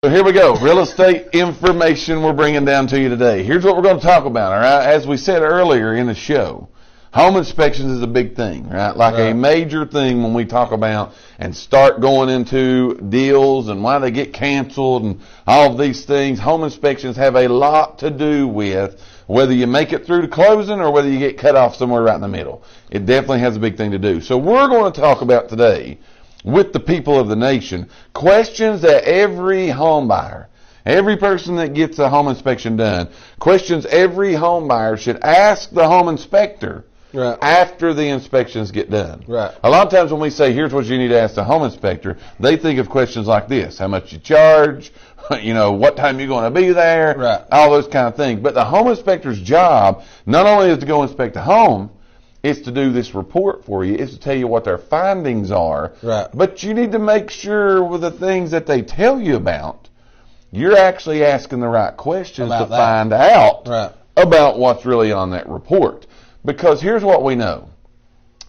So here we go. Real estate information we're bringing down to you today. Here's what we're going to talk about, all right? As we said earlier in the show, home inspections is a big thing, right? Like a major thing when we talk about and start going into deals and why they get canceled and all of these things. Home inspections have a lot to do with whether you make it through to closing or whether you get cut off somewhere right in the middle. It definitely has a big thing to do. So we're going to talk about today with the people of the nation, questions that every home buyer, every person that gets a home inspection done, questions every home buyer should ask the home inspector after the inspections get done. Right. A lot of times when we say, here's what you need to ask the home inspector, they think of questions like this: how much you charge, what time you're going to be there, all those kind of things. But the home inspector's job not only is to go inspect the home, it's to do this report for you. It's to tell you what their findings are. Right. But you need to make sure with the things that they tell you about, you're actually asking the right questions about to find out Right. about what's really on that report. Because here's what we know,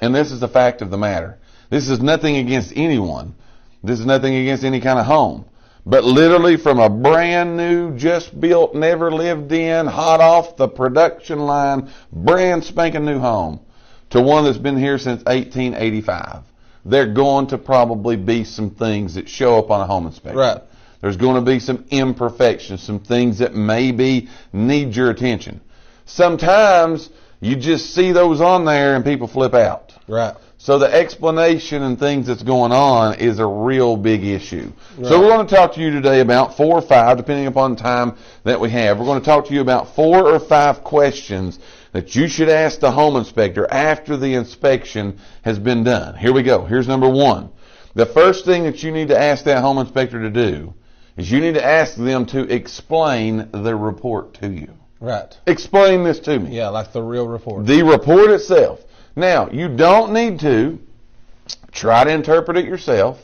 and this is the fact of the matter. This is nothing against anyone. This is nothing against any kind of home. But literally from a brand new, just built, never lived in, hot off the production line, brand spanking new home, to one that's been here since 1885, there are going to probably be some things that show up on a home inspection. Right. There's going to be some imperfections, some things that maybe need your attention. Sometimes you just see those on there and people flip out. Right. So the explanation and things that's going on is a real big issue. Right. So we're going to talk to you today about 4 or 5, depending upon the time that we have. We're going to talk to you about 4 or 5 questions that you should ask the home inspector after the inspection has been done. Here we go. Here's number 1. The first thing that you need to ask that home inspector to do is you need to ask them to explain the report to you. Right. Explain this to me. Yeah, like the real report. The report itself. Now, you don't need to try to interpret it yourself.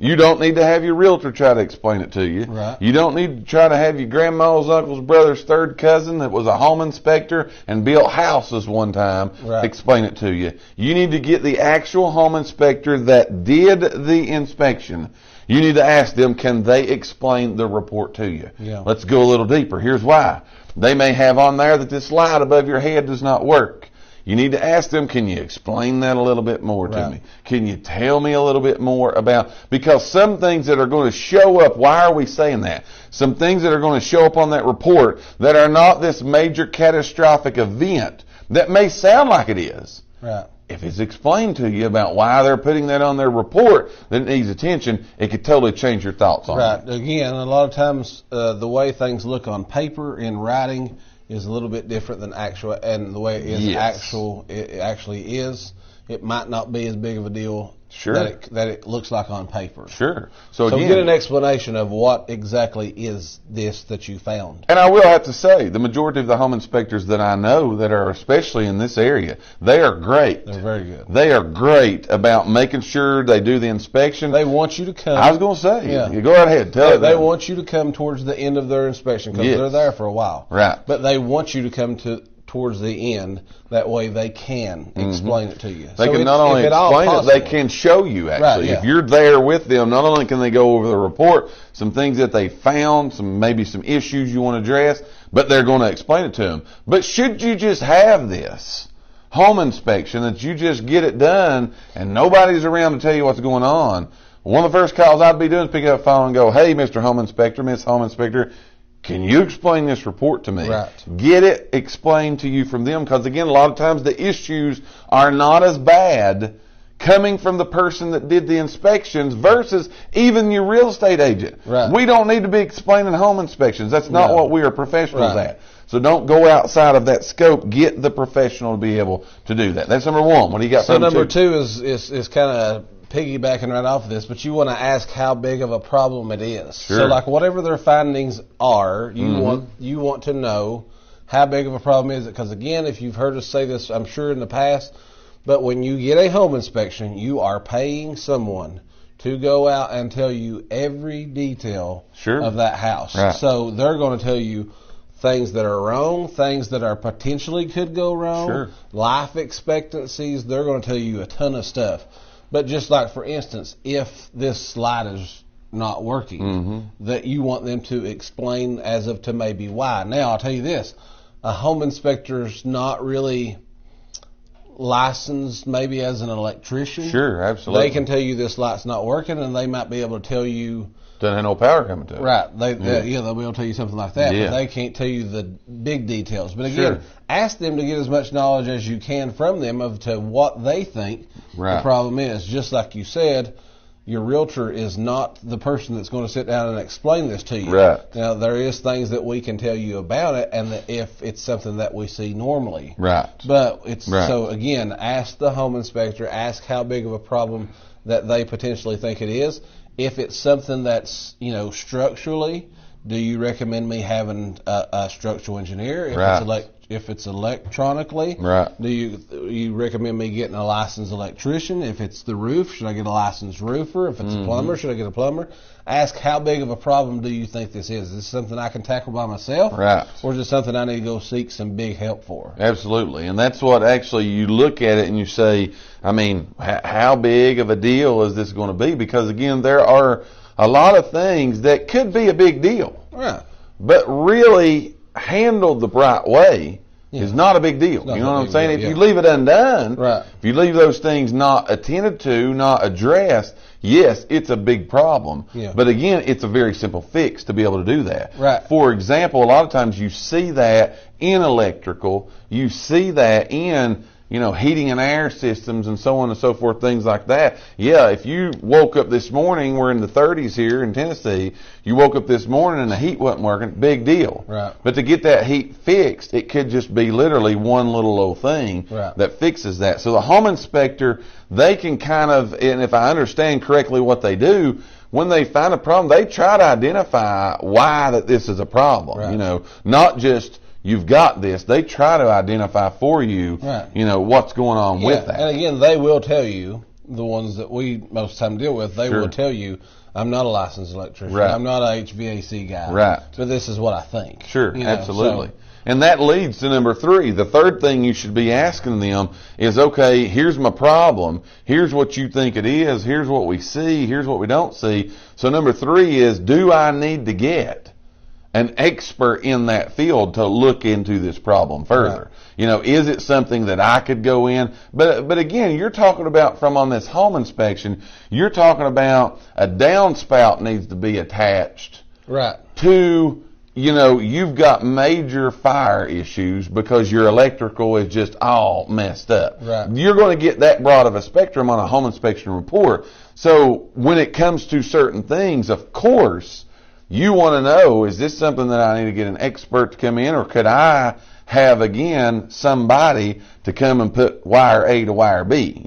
You don't need to have your realtor try to explain it to you. Right. You don't need to try to have your grandma's uncle's brother's third cousin that was a home inspector and built houses one time explain it to you. You need to get the actual home inspector that did the inspection. You need to ask them, can they explain the report to you? Yeah. Let's go a little deeper. Here's why. They may have on there that this light above your head does not work. You need to ask them, can you explain that a little bit more to me? Can you tell me a little bit more about, because some things that are going to show up, why are we saying that? Some things that are going to show up on that report that are not this major catastrophic event that may sound like it is. Right. If it's explained to you about why they're putting that on their report that it needs attention, it could totally change your thoughts on it. Right. Again, a lot of times the way things look on paper in writing is a little bit different than actual, and the way it is it actually is. It might not be as big of a deal that it looks like on paper. Sure. So again, get an explanation of what exactly is this that you found. And I will have to say, the majority of the home inspectors that I know that are especially in this area, they are great. They're very good. They are great about making sure they do the inspection. They want you to come. I was going to say, you go right ahead. Tell them. They want you to come towards the end of their inspection because they're there for a while. Right. But they want you to come towards the end. That way they can explain it to you. They can not only explain it, they can show you actually. If you're there with them, not only can they go over the report, some things that they found, maybe some issues you want to address, but they're going to explain it to them. But should you just have this home inspection that you just get it done and nobody's around to tell you what's going on, one of the first calls I'd be doing is pick up the phone and go, hey, Mr. Home Inspector, Miss Home Inspector, can you explain this report to me? Right. Get it explained to you from them, because again, a lot of times the issues are not as bad coming from the person that did the inspections versus even your real estate agent. Right. We don't need to be explaining home inspections. That's not what we are professionals at. So don't go outside of that scope. Get the professional to be able to do that. That's number 1. What do you got? So number 2 is kind of piggybacking right off of this, but you want to ask how big of a problem it is. Sure. So like whatever their findings are, you want to know how big of a problem is it, because again, if you've heard us say this, I'm sure in the past, but when you get a home inspection, you are paying someone to go out and tell you every detail of that house. Right. So they're going to tell you things that are wrong, things that are potentially could go wrong, life expectancies. They're going to tell you a ton of stuff. But just like, for instance, if this light is not working, that you want them to explain as of to maybe why. Now, I'll tell you this, a home inspector's not really licensed maybe as an electrician. Sure, absolutely. They can tell you this light's not working, and they might be able to tell you. Doesn't have no power coming to it. Right. They'll be able to tell you something like that, but they can't tell you the big details. But again, ask them to get as much knowledge as you can from them of to what they think the problem is. Just like you said, your realtor is not the person that's going to sit down and explain this to you. Right. Now, there is things that we can tell you about it, and if it's something that we see normally. Right. But it's so again, ask the home inspector, ask how big of a problem that they potentially think it is. If it's something that's, structurally, do you recommend me having a structural engineer? If it's electronically, do you recommend me getting a licensed electrician? If it's the roof, should I get a licensed roofer? If it's a plumber, should I get a plumber? Ask how big of a problem do you think this is? Is this something I can tackle by myself? Right. Or is it something I need to go seek some big help for? Absolutely. And that's what actually you look at it and you say, I mean, how big of a deal is this going to be? Because, again, there are a lot of things that could be a big deal. Right. But really handled the right way is not a big deal. You know what I'm saying? If you leave it undone, if you leave those things not attended to, not addressed, yes, it's a big problem. Yeah. But again, it's a very simple fix to be able to do that. Right. For example, a lot of times you see that in electrical, you see that in heating and air systems and so on and so forth, things like that. Yeah, if you woke up this morning, we're in the 30s here in Tennessee, you woke up this morning and the heat wasn't working, big deal. Right. But to get that heat fixed, it could just be literally one little old thing that fixes that. So the home inspector, they can kind of, and if I understand correctly what they do, when they find a problem, they try to identify why that this is a problem. Not just you've got this. They try to identify for you, what's going on with that. And again, they will tell you, the ones that we most of the time deal with, they will tell you, I'm not a licensed electrician. Right. I'm not a HVAC guy. Right. But this is what I think. Sure, absolutely. And that leads to number 3. The third thing you should be asking them is, okay, here's my problem. Here's what you think it is. Here's what we see. Here's what we don't see. So number 3 is, do I need to get an expert in that field to look into this problem further? Is it something that I could go in? But again, you're talking about from on this home inspection, you're talking about a downspout needs to be attached to, you've got major fire issues because your electrical is just all messed up. You're going to get that broad of a spectrum on a home inspection report. So when it comes to certain things, of course, you want to know, is this something that I need to get an expert to come in, or could I have, again, somebody to come and put wire A to wire B?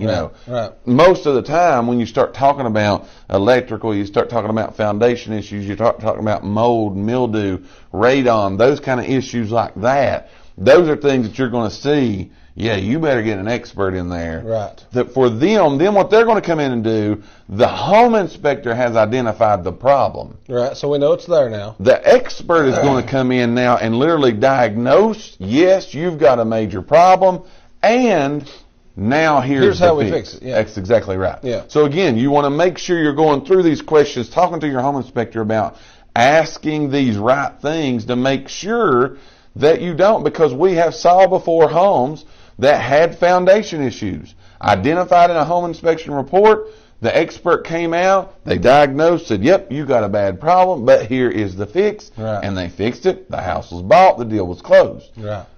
Most of the time when you start talking about electrical, you start talking about foundation issues, you start talking about mold, mildew, radon, those kind of issues like that. Those are things that you're going to see. Yeah, you better get an expert in there. That for them, then what they're going to come in and do, the home inspector has identified the problem. So we know it's there now. The expert is going to come in now and literally diagnose, yes, you've got a major problem, and now here's how the we fix. fix it. That's exactly right. So again, you want to make sure you're going through these questions, talking to your home inspector about asking these right things to make sure that you don't, because we have saw before homes that had foundation issues. Identified in a home inspection report, the expert came out, they diagnosed, said, yep, you got a bad problem, but here is the fix. And they fixed it, the house was bought, the deal was closed.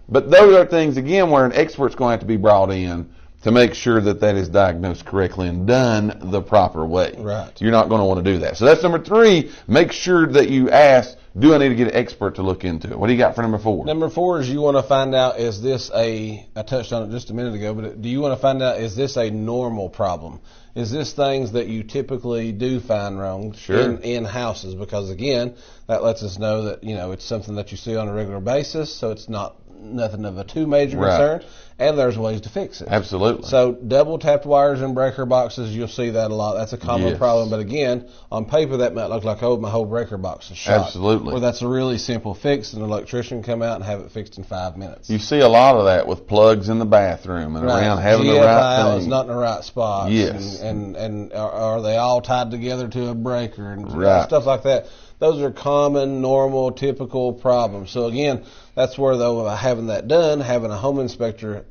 But those are things, again, where an expert's going to have to be brought in to make sure that that is diagnosed correctly and done the proper way. You're not going to want to do that. So that's number 3. Make sure that you ask, do I need to get an expert to look into it? What do you got for number 4? Number 4 is you want to find out, is this I touched on it just a minute ago, but do you want to find out, is this a normal problem? Is this things that you typically do find wrong in houses? Because again, that lets us know that, it's something that you see on a regular basis, so it's not nothing of a too major Right. concern, and there's ways to fix it. Absolutely. So double tapped wires and breaker boxes, you'll see that a lot. That's a common Yes. problem. But again, on paper, that might look like, oh, my whole breaker box is shot. Absolutely. Or that's a really simple fix, and an electrician can come out and have it fixed in 5 minutes. You see a lot of that with plugs in the bathroom and around having the right It's thing. not in the right spot. Yes. And are they all tied together to a breaker and Right. stuff like that? Those are common, normal, typical problems. So again, that's where though having that done, having a home inspector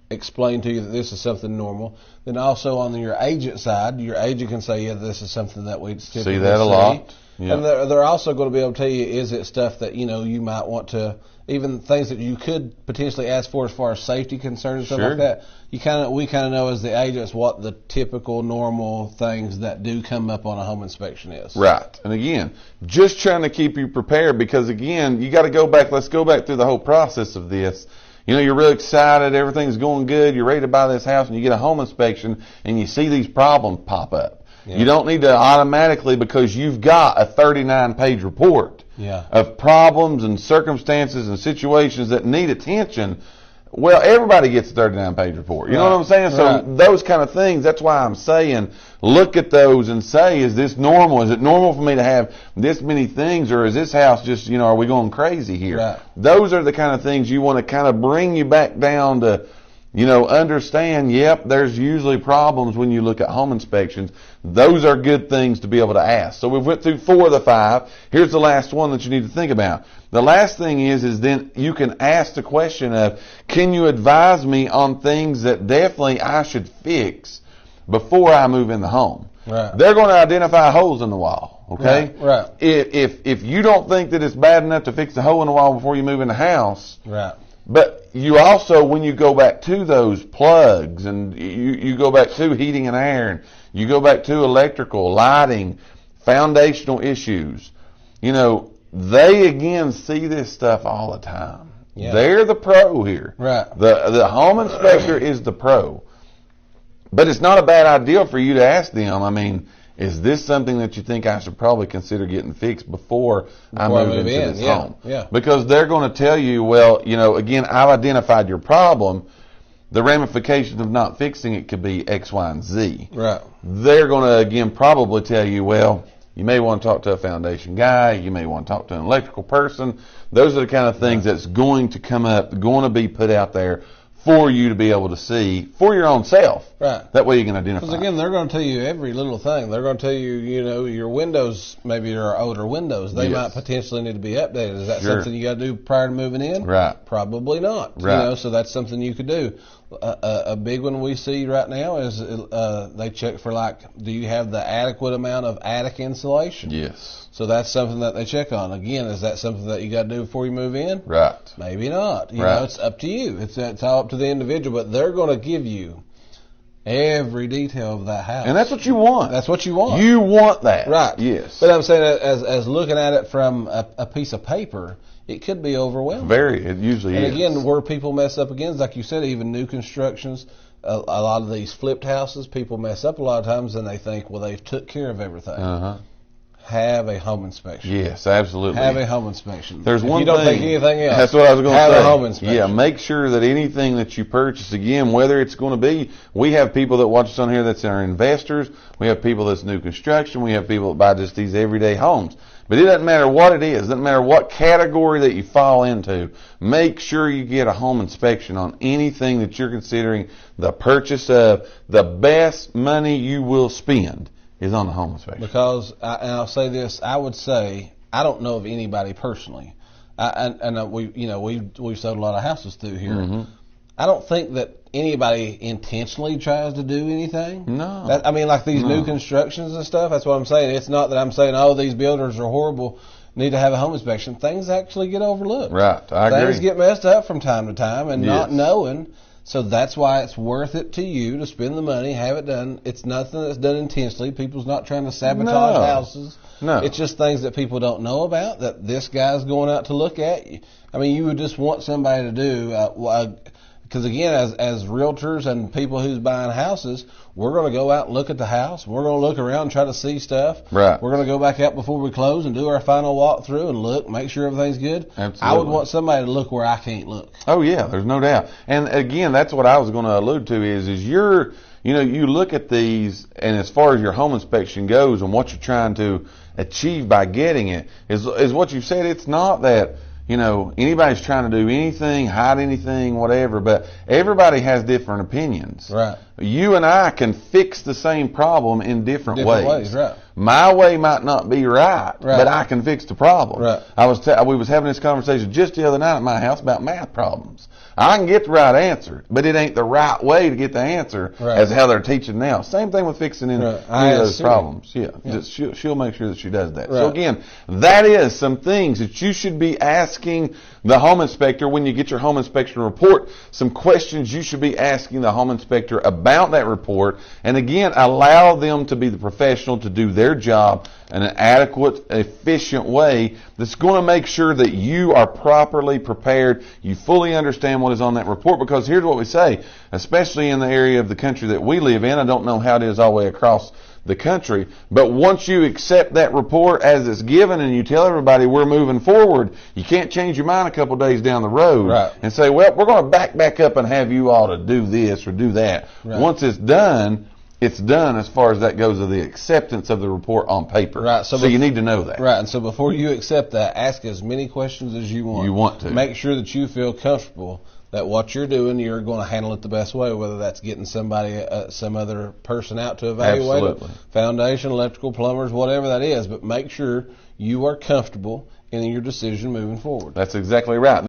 explain to you that this is something normal. Then also on your agent side, your agent can say, yeah, this is something that we typically See that a lot. Yeah. And they're also going to be able to tell you, is it stuff that, you might want to, even things that you could potentially ask for as far as safety concerns and stuff Sure. like that. We kind of know as the agents what the typical normal things that do come up on a home inspection is. Right. And again, just trying to keep you prepared because again, you got to go back. Let's go back through the whole process of this. You're really excited. Everything's going good. You're ready to buy this house and you get a home inspection and you see these problems pop up. Yeah. You don't need to automatically, because you've got a 39-page report Yeah. of problems and circumstances and situations that need attention. Well, everybody gets a 39-page report. You know what I'm saying? So Right. those kind of things, that's why I'm saying look at those and say, is this normal? Is it normal for me to have this many things, or is this house just, are we going crazy here? Right. Those are the kind of things you want to kind of bring you back down to, understand, yep, there's usually problems when you look at home inspections. Those are good things to be able to ask. So we've went through 4 of the 5. Here's the last one that you need to think about. The last thing is then you can ask the question of, can you advise me on things that definitely I should fix before I move in the home? Right. They're going to identify holes in the wall, okay? Right. If you don't think that it's bad enough to fix the hole in the wall before you move in the house, Right. but you also, when you go back to those plugs and you go back to heating and air and you go back to electrical, lighting, foundational issues, they again see this stuff all the time. Yeah. They're the pro here. Right. The home inspector is the pro. But it's not a bad idea for you to ask them, is this something that you think I should probably consider getting fixed before I move into this home? Yeah. Because they're going to tell you, well, again, I've identified your problem. The ramifications of not fixing it could be X, Y, and Z. Right. They're going to, again, probably tell you, well, you may want to talk to a foundation guy. You may want to talk to an electrical person. Those are the kind of things that's going to come up, going to be put out there for you to be able to see for your own self. Right. That way you can identify. Because again, they're going to tell you every little thing. They're going to tell you, your windows, maybe are older windows. They Yes. might potentially need to be updated. Is that Sure. something you got to do prior to moving in? Right. Probably not. Right. So that's something you could do. A big one we see right now is they check for do you have the adequate amount of attic insulation? Yes. So that's something that they check on. Again, is that something that you got to do before you move in? Right. Maybe not. You Right. know, it's up to you. It's all up to the individual, but they're going to give you every detail of that house. And that's what you want. That's what you want. You want that. Right. Yes. But I'm saying as looking at it from a piece of paper, it could be overwhelming. It usually And is. again, where people mess up again is, like you said, even new constructions, a lot of these flipped houses, people mess up a lot of times and they think, well, they've took care of everything. Uh-huh. Have a home inspection. Yes, absolutely. Have a home inspection. There's If one you don't thing. think anything else, That's what I was going to say. have a home inspection. Yeah, make sure that anything that you purchase, again, whether it's going to be, we have people that watch us on here that's our investors. We have people that's new construction. We have people that buy just these everyday homes. But it doesn't matter what it is. It doesn't matter what category that you fall into. Make sure you get a home inspection on anything that you're considering the purchase of. The best money you will spend is on the home inspection. Because, and I'll say this, I would say, I don't know of anybody personally, we've sold a lot of houses through here. Mm-hmm. I don't think that anybody intentionally tries to do anything. No. Like these new constructions and stuff, that's what I'm saying. It's not that I'm saying, oh, these builders are horrible, need to have a home inspection. Things actually get overlooked. Right, I agree. Things get messed up from time to time and not Yes. knowing. So that's why it's worth it to you to spend the money, have it done. It's nothing that's done intentionally. People's not trying to sabotage No. houses. No. It's just things that people don't know about that this guy's going out to look at. You would just want somebody to do because again, as realtors and people who's buying houses, we're going to go out and look at the house. We're going to look around and try to see stuff. Right. We're going to go back out before we close and do our final walkthrough and look, make sure everything's good. Absolutely. I would want somebody to look where I can't look. Oh yeah, there's no doubt. And again, that's what I was going to allude to is you look at these, and as far as your home inspection goes and what you're trying to achieve by getting it is what you said. It's not that anybody's trying to do anything, hide anything, whatever, but everybody has different opinions. Right. You and I can fix the same problem in different ways. Right. My way might not be right, but I can fix the problem. Right. We was having this conversation just the other night at my house about math problems. I can get the right answer, but it ain't the right way to get the answer as how they're teaching now. Same thing with fixing any of those problems. Yeah. Just she'll make sure that she does that. Right. So again, that is some things that you should be asking the home inspector when you get your home inspection report. Some questions you should be asking the home inspector about that report. And again, allow them to be the professional to do their job in an adequate, efficient way that's going to make sure that you are properly prepared. You fully understand what is on that report, because here's what we say, especially in the area of the country that we live in. I don't know how it is all the way across the country, but once you accept that report as it's given and you tell everybody we're moving forward, you can't change your mind a couple of days down the road and say, well, we're going to back up and have you all to do this or do that. Once it's done as far as that goes of the acceptance of the report on paper. Right. So you need to know that. Right. And so before you accept that, ask as many questions as you want. You want to. Make sure that you feel comfortable that what you're doing, you're going to handle it the best way, whether that's getting somebody, some other person out to evaluate it, foundation, electrical, plumbers, whatever that is. But make sure you are comfortable in your decision moving forward. That's exactly right.